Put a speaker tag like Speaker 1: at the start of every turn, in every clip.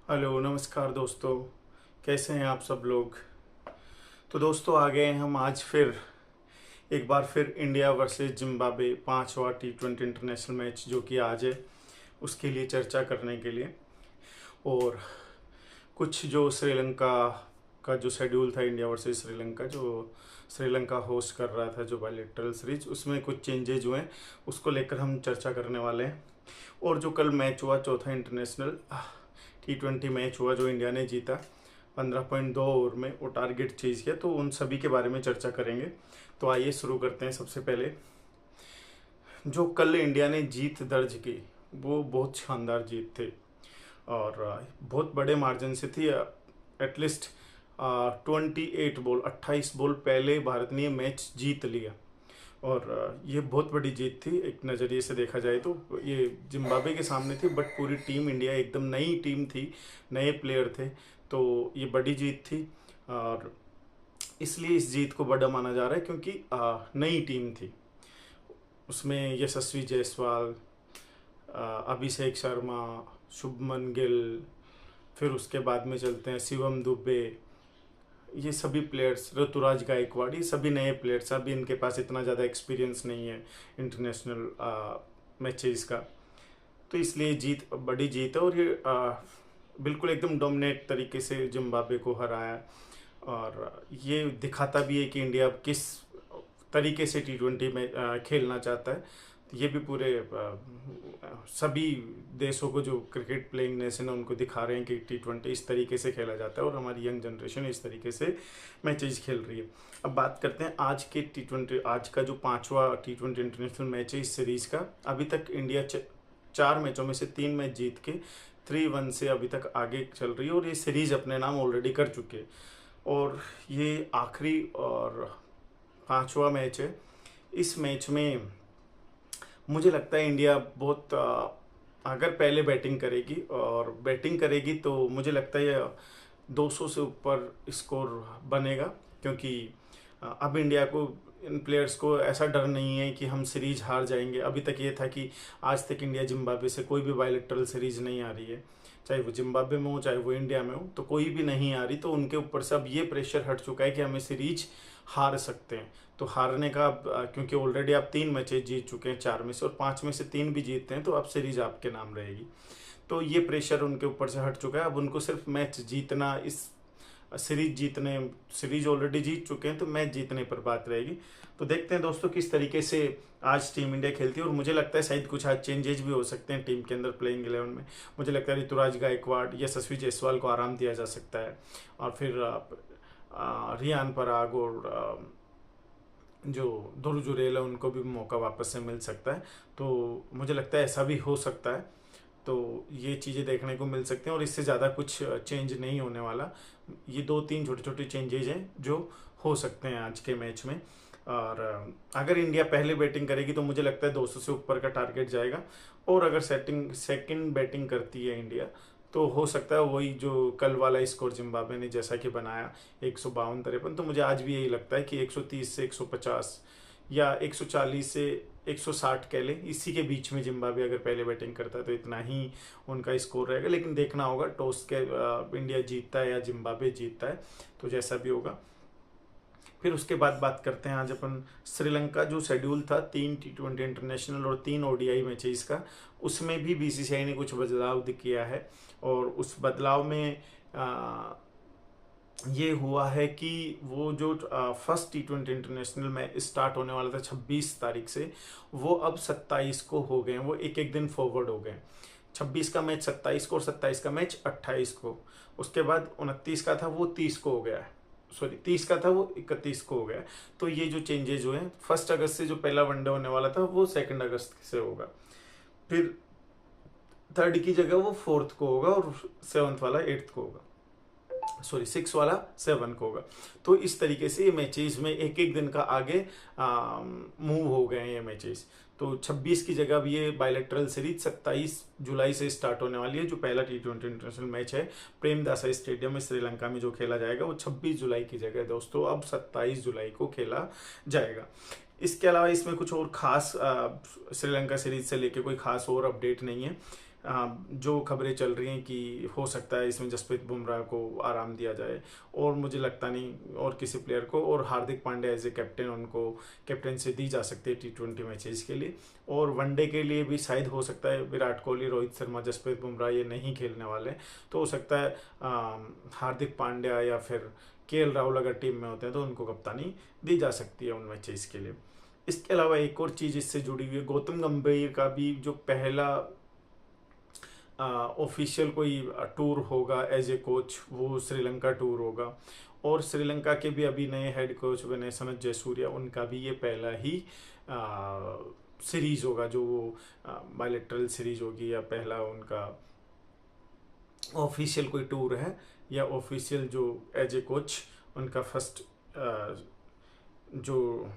Speaker 1: Hello नमस्कार दोस्तों। कैसे हैं आप सब लोग। तो दोस्तों आ गए हैं हम आज फिर एक बार फिर इंडिया वर्सेस जिम्बाब्वे पांचवा T20 इंटरनेशनल मैच जो कि आज है उसके लिए चर्चा करने के लिए। और कुछ जो श्रीलंका का जो शेड्यूल था इंडिया वर्सेस श्रीलंका जो श्रीलंका होस्ट कर रहा था जो बायलैटरल सीरीज उसमें कुछ चेंजेज हुए हैं उसको लेकर हम चर्चा करने वाले हैं। और जो कल मैच हुआ चौथा इंटरनेशनल T20 मैच हुआ जो इंडिया ने जीता 15.2 ओवर में वो टारगेट चेज किया, तो उन सभी के बारे में चर्चा करेंगे। तो आइए शुरू करते हैं। सबसे पहले जो कल इंडिया ने जीत दर्ज की वो बहुत शानदार जीत थी और बहुत बड़े मार्जिन से थी। एटलीस्ट 28 बॉल पहले भारत ने ये मैच जीत लिया और ये बहुत बड़ी जीत थी। एक नज़रिए से देखा जाए तो ये जिम्बाब्वे के सामने थी, बट पूरी टीम इंडिया एकदम नई टीम थी, नए प्लेयर थे, तो ये बड़ी जीत थी और इसलिए इस जीत को बड़ा माना जा रहा है क्योंकि नई टीम थी। उसमें यशस्वी जायसवाल, अभिषेक शर्मा, शुभमन गिल, फिर उसके बाद में चलते हैं शिवम दुबे, ये सभी प्लेयर्स, ऋतुराज गायकवाड़, ये सभी नए प्लेयर्स। अभी इनके पास इतना ज़्यादा एक्सपीरियंस नहीं है इंटरनेशनल मैचेस का, तो इसलिए जीत बड़ी जीत है। और ये बिल्कुल एकदम डोमिनेट तरीके से जिम्बाब्वे को हराया और ये दिखाता भी है कि इंडिया किस तरीके से T20 में खेलना चाहता है। तो ये भी पूरे सभी देशों को जो क्रिकेट प्लेइंग नेशन है उनको दिखा रहे हैं कि T20 इस तरीके से खेला जाता है और हमारी यंग जनरेशन इस तरीके से मैचेज खेल रही है। अब बात करते हैं आज के T20, आज का जो पांचवा T20 इंटरनेशनल मैच है इस सीरीज का। अभी तक इंडिया 4 मैचों में से 3 मैच जीत के 3-1 से अभी तक आगे चल रही है और ये सीरीज अपने नाम ऑलरेडी कर चुके हैं और ये आखिरी और पांचवा मैच है। इस मैच में मुझे लगता है इंडिया बहुत अगर पहले बैटिंग करेगी तो मुझे लगता है 200 से ऊपर स्कोर बनेगा क्योंकि अब इंडिया को, इन प्लेयर्स को ऐसा डर नहीं है कि हम सीरीज हार जाएंगे। अभी तक ये था कि आज तक इंडिया जिम्बाब्वे से कोई भी बायलैटरल सीरीज नहीं आ रही है, चाहे वो जिम्बाब्वे में हो चाहे वो इंडिया में हो, तो कोई भी नहीं आ रही। तो उनके ऊपर से अब ये प्रेशर हट चुका है कि हमें सीरीज हार सकते हैं। तो हारने का अब क्योंकि ऑलरेडी आप 3 मैचेज जीत चुके हैं 4 में से और 5 में से 3 भी जीतते हैं तो अब सीरीज आपके नाम रहेगी। तो ये प्रेशर उनके ऊपर से हट चुका है। अब उनको सिर्फ मैच जीतना, इस सीरीज ऑलरेडी जीत चुके हैं तो मैच जीतने पर बात रहेगी। तो देखते हैं दोस्तों किस तरीके से आज टीम इंडिया खेलती है और मुझे लगता है शायद कुछ आज चेंजेस भी हो सकते हैं टीम के अंदर प्लेइंग 11 में। मुझे लगता है ऋतुराज गायकवाड़, यशस्वी जायसवाल को आराम दिया जा सकता है और फिर रियान पराग और जो ध्रुव जुरेल है उनको भी मौका वापस से मिल सकता है। तो मुझे लगता है ऐसा भी हो सकता है। तो ये चीज़ें देखने को मिल सकती हैं और इससे ज़्यादा कुछ चेंज नहीं होने वाला। ये 2-3 छोटे छोटे चेंजेज हैं जो हो सकते हैं आज के मैच में। और अगर इंडिया पहले बैटिंग करेगी तो मुझे लगता है 200 से ऊपर का टारगेट जाएगा और अगर सेकंड बैटिंग करती है इंडिया तो हो सकता है वही जो कल वाला स्कोर जिम्बाब्वे ने जैसा कि बनाया 152-53, तो मुझे आज भी यही लगता है कि 130 से 150 या 140 से 160 कह लें, इसी के बीच में जिम्बाब्वे अगर पहले बैटिंग करता है तो इतना ही उनका स्कोर रहेगा। लेकिन देखना होगा टॉस के इंडिया जीतता है या जिम्बाब्वे जीतता है, तो जैसा भी होगा। फिर उसके बाद बात करते हैं आज अपन श्रीलंका जो शेड्यूल था 3 T20 इंटरनेशनल और 3 ODI मैचेस का, उसमें भी BCCI ने कुछ बदलाव किया है और उस बदलाव में ये हुआ है कि वो जो फर्स्ट T20 इंटरनेशनल में स्टार्ट होने वाला था 26 तारीख से, वो अब 27 को हो गए हैं। वो एक एक दिन फॉरवर्ड हो गए। 26 का मैच 27 को और 27 का मैच 28 को। उसके बाद 29 का था वो 30 को हो गया है, सॉरी 30 का था वो 31 को हो गया। तो ये जो चेंजेज हुए हैं, 1 अगस्त से जो पहला वनडे होने वाला था वो 2 अगस्त से होगा, फिर 3 की जगह वो 4 को होगा और 7 वाला 8 को होगा, सॉरी 6 वाला 7 को होगा। तो इस तरीके से ये मैचेस में एक एक दिन का आगे मूव हो गए हैं ये मैचेस। तो 26 की जगह भी ये बायलैटरल सीरीज 27 जुलाई से स्टार्ट होने वाली है। जो पहला T20 इंटरनेशनल मैच है प्रेमदासा स्टेडियम में श्रीलंका में जो खेला जाएगा वो 26 जुलाई की जगह दोस्तों अब 27 जुलाई को खेला जाएगा। इसके अलावा इसमें कुछ और खास श्रीलंका सीरीज से लेके कोई खास और अपडेट नहीं है। जो खबरें चल रही हैं कि हो सकता है इसमें जसप्रीत बुमराह को आराम दिया जाए, और मुझे लगता नहीं और किसी प्लेयर को, और Hardik Pandya as a captain उनको कैप्टनसी दी जा सकती है T20 मैचेस के लिए, और वनडे के लिए भी शायद हो सकता है विराट कोहली, रोहित शर्मा, जसप्रीत बुमराह ये नहीं खेलने वाले, तो हो सकता है हार्दिक पांड्या या फिर KL राहुल अगर टीम में होते हैं तो उनको कप्तानी दी जा सकती है उन मैचेस के लिए। इसके अलावा एक और चीज़ इससे जुड़ी हुई है, गौतम गंभीर का भी जो पहला ऑफिशियल कोई टूर होगा एज ए कोच, वो श्रीलंका टूर होगा, और श्रीलंका के भी अभी नए हेड कोच बने सनत जयसूर्या, उनका भी ये पहला ही सीरीज होगा, जो वो बायलैटरल सीरीज होगी, या पहला उनका ऑफिशियल कोई टूर है, या ऑफिशियल जो एज ए कोच उनका जो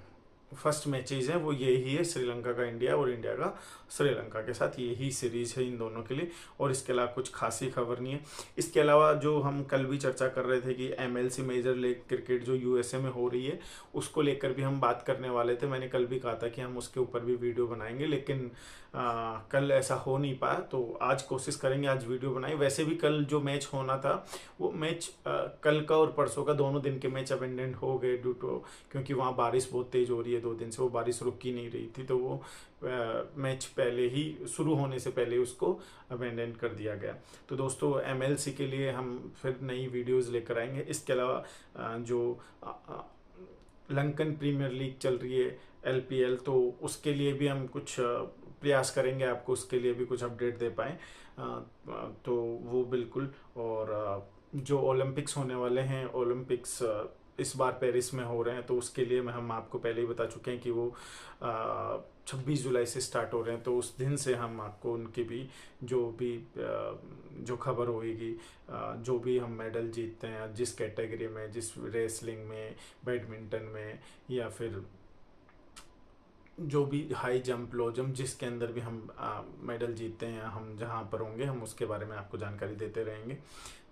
Speaker 1: फर्स्ट मैचेज हैं वो यही है, श्रीलंका का इंडिया और इंडिया का श्रीलंका के साथ, यही सीरीज है इन दोनों के लिए, और इसके अलावा कुछ खासी खबर नहीं है। इसके अलावा जो हम कल भी चर्चा कर रहे थे कि MLC मेजर लीग क्रिकेट जो USA में हो रही है, उसको लेकर भी हम बात करने वाले थे। मैंने कल भी कहा था कि हम उसके ऊपर भी वीडियो बनाएंगे, लेकिन कल ऐसा हो नहीं पाया, तो आज कोशिश करेंगे आज वीडियो बनाए। वैसे भी कल जो मैच होना था वो मैच कल का और परसों का दोनों दिन के मैच अबेंडेंट हो गए ड्यू टू, क्योंकि वहाँ बारिश बहुत तेज़ हो रही है 2 दिन से, वो बारिश रुक ही नहीं रही थी, तो वो मैच पहले ही शुरू होने से पहले उसको अबेंडन कर दिया गया। तो दोस्तों MLC के लिए हम फिर नई वीडियोस लेकर आएंगे। इसके अलावा जो लंकन प्रीमियर लीग चल रही है LPL, तो उसके लिए भी हम कुछ प्रयास करेंगे आपको उसके लिए भी कुछ अपडेट दे पाएँ, तो वो बिल्कुल। और जो ओलंपिक्स होने वाले हैं, ओलंपिक्स इस बार पेरिस में हो रहे हैं, तो उसके लिए हम आपको पहले ही बता चुके हैं कि वो 26 जुलाई से स्टार्ट हो रहे हैं, तो उस दिन से हम आपको उनकी भी जो खबर होगी, जो भी हम मेडल जीतते हैं जिस कैटेगरी में, जिस रेसलिंग में, बैडमिंटन में, या फिर जो भी हाई जंप, लो जंप, जिसके अंदर भी हम मेडल जीतते हैं, हम जहाँ पर होंगे हम उसके बारे में आपको जानकारी देते रहेंगे।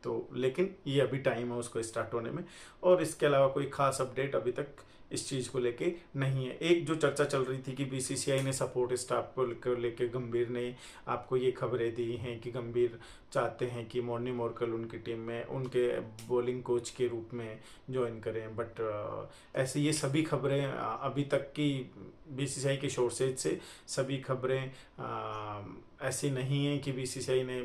Speaker 1: तो लेकिन ये अभी टाइम है उसको स्टार्ट होने में, और इसके अलावा कोई खास अपडेट अभी तक इस चीज़ को लेके नहीं है। एक जो चर्चा चल रही थी कि BCCI ने सपोर्ट स्टाफ को लेके गंभीर ने आपको ये खबरें दी हैं कि गंभीर चाहते हैं कि मॉर्नी मोर्कल उनकी टीम में उनके बॉलिंग कोच के रूप में ज्वाइन करें, बट ऐसे ये सभी खबरें अभी तक की BCCI के सोर्सेज से सभी खबरें ऐसी नहीं है कि BCCI ने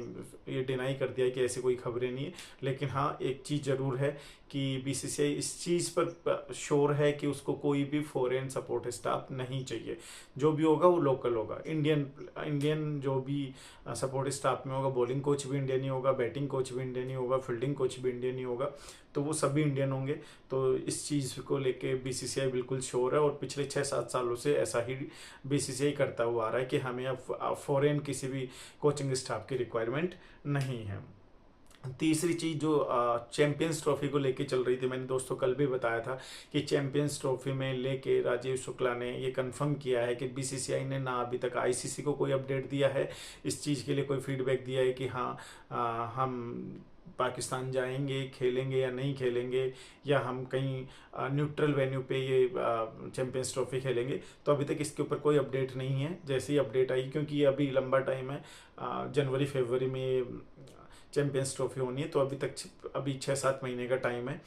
Speaker 1: ये डिनाई कर दिया कि ऐसी कोई खबरें नहीं है। लेकिन हाँ, एक चीज़ ज़रूर है कि BCCI इस चीज़ पर श्योर है कि उसको कोई भी फॉरेन सपोर्ट स्टाफ नहीं चाहिए, जो भी होगा वो लोकल होगा। इंडियन जो भी सपोर्ट स्टाफ में होगा, बॉलिंग कोच भी इंडियन ही होगा, बैटिंग कोच भी इंडियन ही होगा, फील्डिंग कोच भी इंडियन ही होगा, तो वो सभी इंडियन होंगे। तो इस चीज़ को लेके BCCI बिल्कुल श्योर है, और पिछले 6-7 सालों से ऐसा ही BCCI करता हुआ आ रहा है कि हमें अब फॉरेन किसी भी कोचिंग स्टाफ की रिक्वायरमेंट नहीं है। तीसरी चीज़ जो चैंपियंस ट्रॉफी को लेके चल रही थी, मैंने दोस्तों कल भी बताया था कि चैंपियंस ट्रॉफी में लेके राजीव शुक्ला ने ये कंफर्म किया है कि BCCI ने ना अभी तक ICC को कोई अपडेट दिया है, इस चीज़ के लिए कोई फीडबैक दिया है कि हाँ हम पाकिस्तान जाएंगे, खेलेंगे या नहीं खेलेंगे, या हम कहीं न्यूट्रल वेन्यू पे ये चैंपियंस ट्रॉफी खेलेंगे, तो अभी तक इसके ऊपर कोई अपडेट नहीं है। जैसे ही अपडेट आई, क्योंकि ये अभी लंबा टाइम है, जनवरी फरवरी में चैंपियंस ट्रॉफी होनी है, तो अभी 6-7 महीने का टाइम है,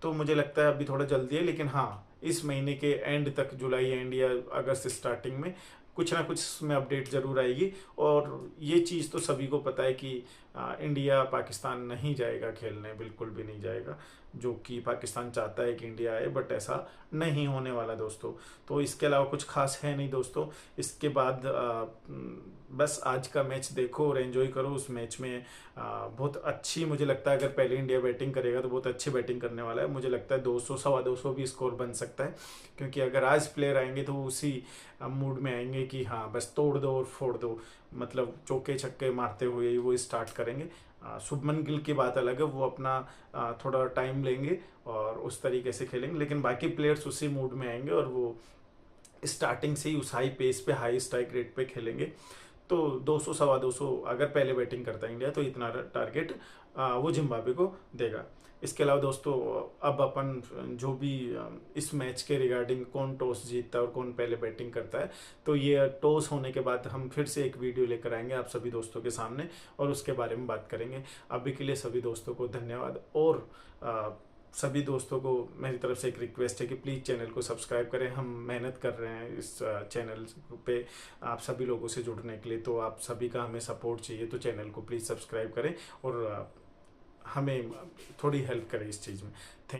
Speaker 1: तो मुझे लगता है अभी थोड़ा जल्दी है। लेकिन हाँ, इस महीने के एंड तक, जुलाई एंड या अगस्त स्टार्टिंग में कुछ ना कुछ इसमें अपडेट ज़रूर आएगी। और ये चीज़ तो सभी को पता है कि इंडिया पाकिस्तान नहीं जाएगा खेलने, बिल्कुल भी नहीं जाएगा, जो कि पाकिस्तान चाहता है कि इंडिया आए, बट ऐसा नहीं होने वाला दोस्तों। तो इसके अलावा कुछ खास है नहीं दोस्तों। इसके बाद बस आज का मैच देखो और एंजॉय करो। उस मैच में बहुत अच्छी, मुझे लगता है अगर पहले इंडिया बैटिंग करेगा तो बहुत अच्छी बैटिंग करने वाला है। मुझे लगता है 200 सवा 200 भी स्कोर बन सकता है, क्योंकि अगर आज प्लेयर आएंगे तो उसी मूड में आएंगे कि हाँ बस तोड़ दो और फोड़ दो, मतलब चौके छक्के मारते हुए वो स्टार्ट करेंगे। शुभमन गिल की बात अलग है, वो अपना थोड़ा टाइम लेंगे और उस तरीके से खेलेंगे, लेकिन बाकी प्लेयर्स उसी मूड में आएंगे और वो स्टार्टिंग से ही उस हाई पेस पे, हाई स्ट्राइक रेट पे खेलेंगे। तो 200 सवा 200 अगर पहले बैटिंग करता है इंडिया तो इतना टारगेट वो जिम्बाब्वे को देगा। इसके अलावा दोस्तों अब अपन जो भी इस मैच के रिगार्डिंग कौन टॉस जीतता है और कौन पहले बैटिंग करता है, तो ये टॉस होने के बाद हम फिर से एक वीडियो लेकर आएंगे आप सभी दोस्तों के सामने और उसके बारे में बात करेंगे। अभी के लिए सभी दोस्तों को धन्यवाद, और सभी दोस्तों को मेरी तरफ से एक रिक्वेस्ट है कि प्लीज़ चैनल को सब्सक्राइब करें। हम मेहनत कर रहे हैं इस चैनल पे आप सभी लोगों से जुड़ने के लिए, तो आप सभी का हमें सपोर्ट चाहिए, तो चैनल को प्लीज़ सब्सक्राइब करें और हमें थोड़ी हेल्प करें इस चीज़ में। थैंक